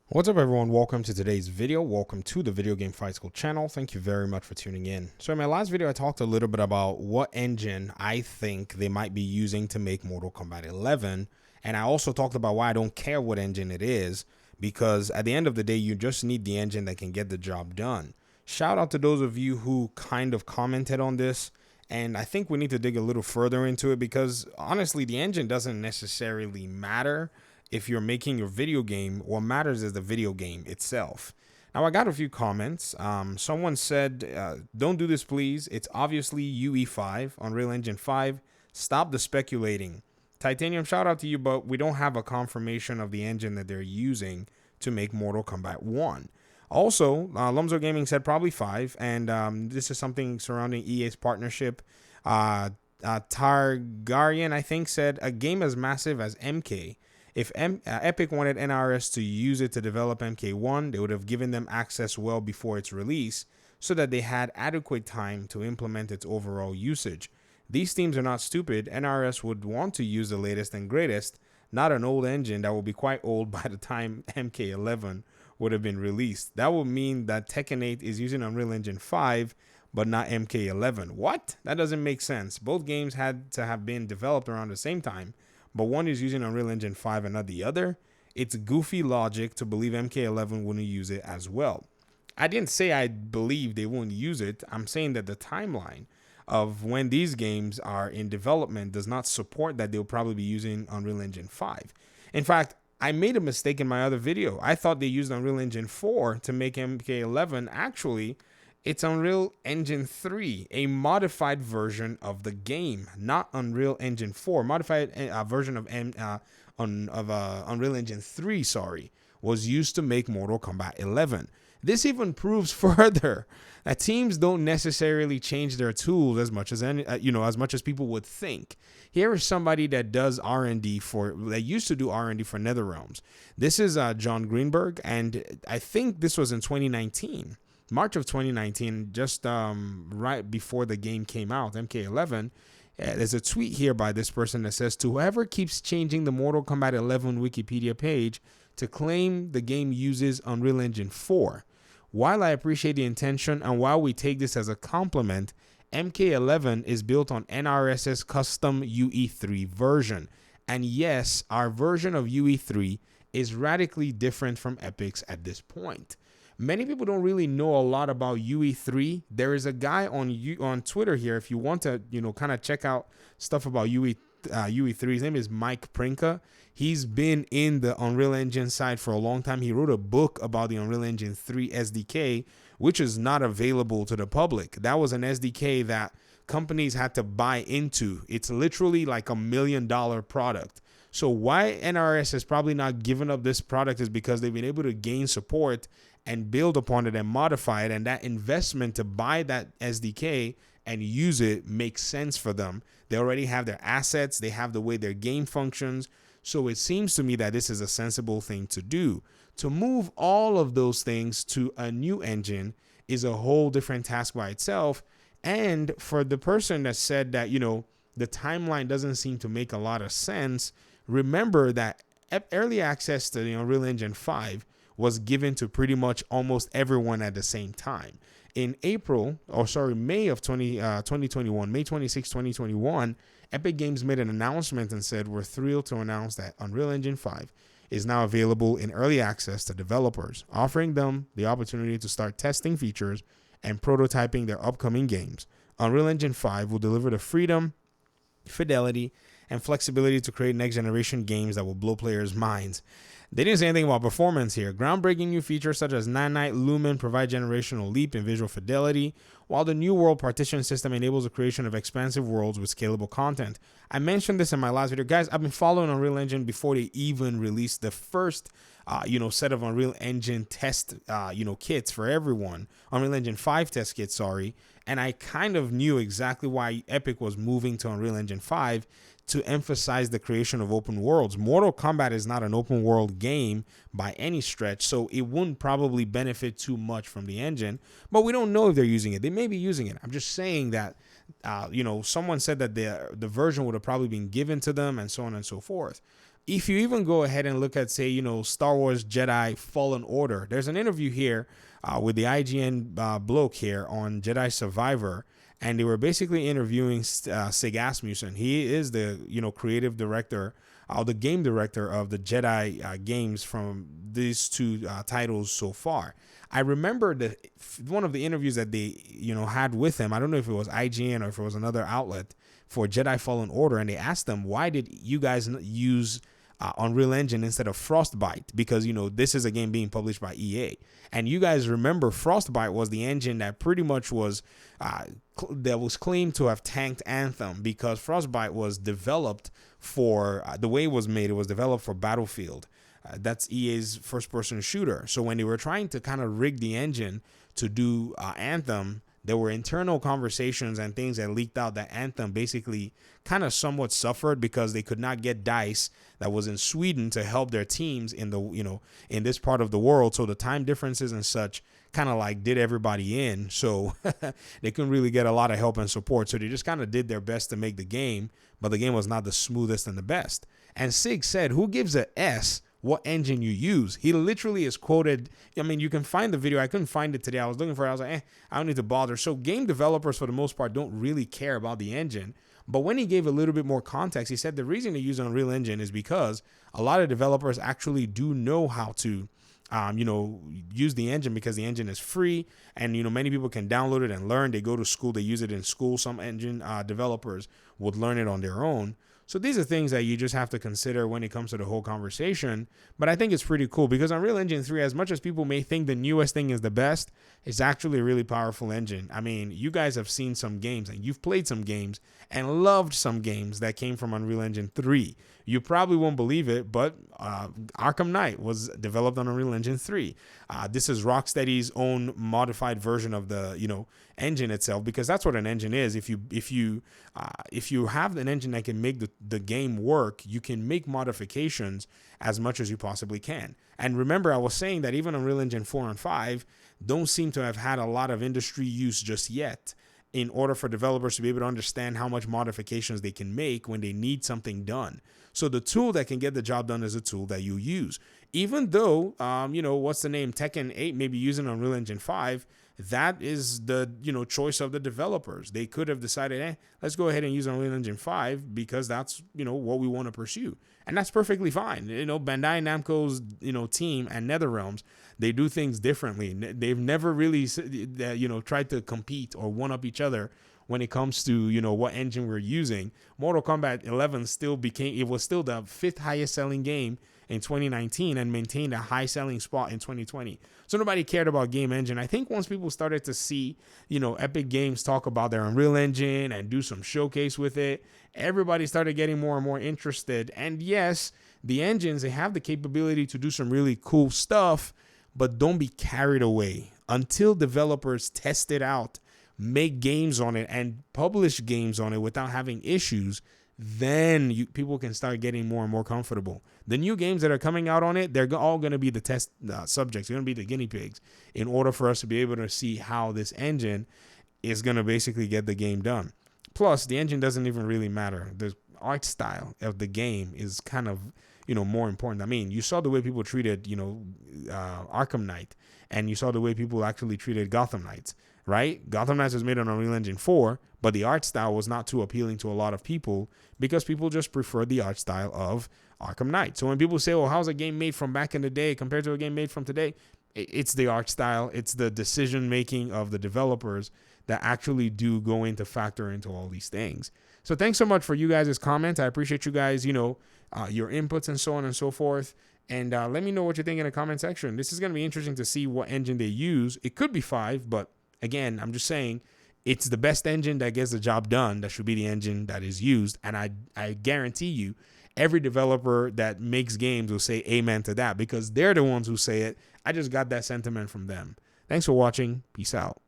What's up, everyone? Welcome to today's video. Welcome to the Video Game Fight School channel. Thank you very much for tuning in. So in my last video, I talked a little bit about what engine I think they might be using to make Mortal Kombat 11. And I also talked about why I don't care what engine it is, because at the end of the day, you just need the engine that can get the job done. Shout out to those of you who kind of commented on this. And I think we need to dig a little further into it because honestly, the engine doesn't necessarily matter. If you're making your video game, what matters is the video game itself. Now, I got a few comments. Someone said, don't do this, please. It's obviously UE5, Unreal Engine 5. Stop the speculating. Titanium, shout out to you, but we don't have a confirmation of the engine that they're using to make Mortal Kombat 1. Also, Lumzo Gaming said probably 5, and this is something surrounding EA's partnership. Targaryen, I think, said a game as massive as MK. If Epic wanted NRS to use it to develop MK1, they would have given them access well before its release so that they had adequate time to implement its overall usage. These teams are not stupid. NRS would want to use the latest and greatest, not an old engine that will be quite old by the time MK11 would have been released. That would mean that Tekken 8 is using Unreal Engine 5, but not MK11. What? That doesn't make sense. Both games had to have been developed around the same time, but one is using Unreal Engine 5 and not the other. It's goofy logic to believe MK11 wouldn't use it as well. I didn't say I believe they wouldn't use it. I'm saying that the timeline of when these games are in development does not support that they'll probably be using Unreal Engine 5. In fact, I made a mistake in my other video. I thought they used Unreal Engine 4 to make MK11. Actually, it's Unreal Engine 3, a modified version of the game, not Unreal Engine 4. Modified version of Unreal Engine 3, was used to make Mortal Kombat 11. This even proves further that teams don't necessarily change their tools as much as people would think. Here is somebody that does R&D that used to do R&D for NetherRealms. This is John Greenberg, and I think this was in 2019. March of 2019, just right before the game came out, MK11, there's a tweet here by this person that says, to whoever keeps changing the Mortal Kombat 11 Wikipedia page to claim the game uses Unreal Engine 4. While I appreciate the intention and while we take this as a compliment, MK11 is built on NRS's custom UE3 version. And yes, our version of UE3 is radically different from Epic's at this point. Many people don't really know a lot about UE3. There is a guy on Twitter here. If you want to, kind of check out stuff about UE3, his name is Mike Prinka. He's been in the Unreal Engine side for a long time. He wrote a book about the Unreal Engine 3 SDK, which is not available to the public. That was an SDK that companies had to buy into. It's literally like $1 million product. So why NRS has probably not given up this product is because they've been able to gain support and build upon it and modify it. And that investment to buy that SDK and use it makes sense for them. They already have their assets. They have the way their game functions. So it seems to me that this is a sensible thing to do. To move all of those things to a new engine is a whole different task by itself. And for the person that said that, the timeline doesn't seem to make a lot of sense, remember that early access to the Unreal Engine 5 was given to pretty much almost everyone at the same time. In May of 2021, May 26, 2021, Epic Games made an announcement and said, we're thrilled to announce that Unreal Engine 5 is now available in early access to developers, offering them the opportunity to start testing features and prototyping their upcoming games. Unreal Engine 5 will deliver the freedom, fidelity, and flexibility to create next-generation games that will blow players' minds. They didn't say anything about performance here. Groundbreaking new features such as Nanite Lumen provide generational leap in visual fidelity, while the new world partition system enables the creation of expansive worlds with scalable content. I mentioned this in my last video. Guys, I've been following Unreal Engine before they even released the first set of Unreal Engine test kits for everyone. Unreal Engine 5 test kits, and I kind of knew exactly why Epic was moving to Unreal Engine 5 to emphasize the creation of open worlds. Mortal Kombat is not an open world game by any stretch, so it wouldn't probably benefit too much from the engine, but we don't know if they're using it. They may be using it. I'm just saying that, someone said that the version would have probably been given to them and so on and so forth. If you even go ahead and look at, say, Star Wars Jedi Fallen Order, there's an interview here with the IGN bloke here on Jedi Survivor, and they were basically interviewing Sig Asmussen. He is the creative director, the game director of the Jedi games from these two titles so far. I remember one of the interviews that they had with him. I don't know if it was IGN or if it was another outlet for Jedi Fallen Order, and they asked them, why did you guys use Unreal Engine instead of Frostbite? Because this is a game being published by EA, and you guys remember Frostbite was the engine that pretty much was that was claimed to have tanked Anthem, because Frostbite was developed for the way it was made. It was developed for Battlefield. That's EA's first-person shooter. So when they were trying to kind of rig the engine to do Anthem, there were internal conversations and things that leaked out that Anthem basically kind of somewhat suffered because they could not get DICE that was in Sweden to help their teams in the in this part of the world. So the time differences and such kind of like did everybody in. So they couldn't really get a lot of help and support. So they just kind of did their best to make the game, but the game was not the smoothest and the best. And Sig said, who gives a S what engine you use? He literally is quoted. I mean, you can find the video. I couldn't find it today. I was looking for it. I was like, I don't need to bother. So game developers, for the most part, don't really care about the engine. But when he gave a little bit more context, he said the reason to use Unreal Engine is because a lot of developers actually do know how to use the engine, because the engine is free, and many people can download it and learn. They go to school, they use it in school. Some engine developers would learn it on their own. So these are things that you just have to consider when it comes to the whole conversation. But I think it's pretty cool because Unreal Engine 3, as much as people may think the newest thing is the best, it's actually a really powerful engine. I mean, you guys have seen some games and you've played some games and loved some games that came from Unreal Engine 3. You probably won't believe it, but Arkham Knight was developed on Unreal Engine 3. This is Rocksteady's own modified version of the engine itself, because that's what an engine is. If you have an engine that can make the game work, you can make modifications as much as you possibly can. And remember, I was saying that even Unreal Engine 4 and 5 don't seem to have had a lot of industry use just yet, in order for developers to be able to understand how much modifications they can make when they need something done. So the tool that can get the job done is a tool that you use. Even though, what's the name? Tekken 8 may be using Unreal Engine 5. That is the, choice of the developers. They could have decided, let's go ahead and use Unreal Engine 5 because that's, what we want to pursue. And that's perfectly fine. Bandai Namco's, team and NetherRealms, they do things differently. They've never really, tried to compete or one up each other when it comes to, what engine we're using. Mortal Kombat 11 was still the 5th highest selling game in 2019 and maintained a high selling spot in 2020. So nobody cared about game engine. I think once people started to see, Epic Games talk about their Unreal Engine and do some showcase with it, everybody started getting more and more interested. And yes, the engines, they have the capability to do some really cool stuff, but don't be carried away until developers test it out, make games on it and publish games on it without having issues. Then people can start getting more and more comfortable. The new games that are coming out on it, they're all going to be the test subjects. They're going to be the guinea pigs in order for us to be able to see how this engine is going to basically get the game done. Plus, the engine doesn't even really matter. The art style of the game is kind of, more important. I mean, you saw the way people treated, Arkham Knight, and you saw the way people actually treated Gotham Knights. Right? Gotham Knights was made on Unreal Engine 4, but the art style was not too appealing to a lot of people because people just preferred the art style of Arkham Knight. So when people say, well, how's a game made from back in the day compared to a game made from today? It's the art style. It's the decision making of the developers that actually do go into factor into all these things. So thanks so much for you guys' comments. I appreciate you guys, your inputs and so on and so forth. And let me know what you think in the comment section. This is going to be interesting to see what engine they use. It could be 5, but again, I'm just saying it's the best engine that gets the job done. That should be the engine that is used. And I guarantee you, every developer that makes games will say amen to that because they're the ones who say it. I just got that sentiment from them. Thanks for watching. Peace out.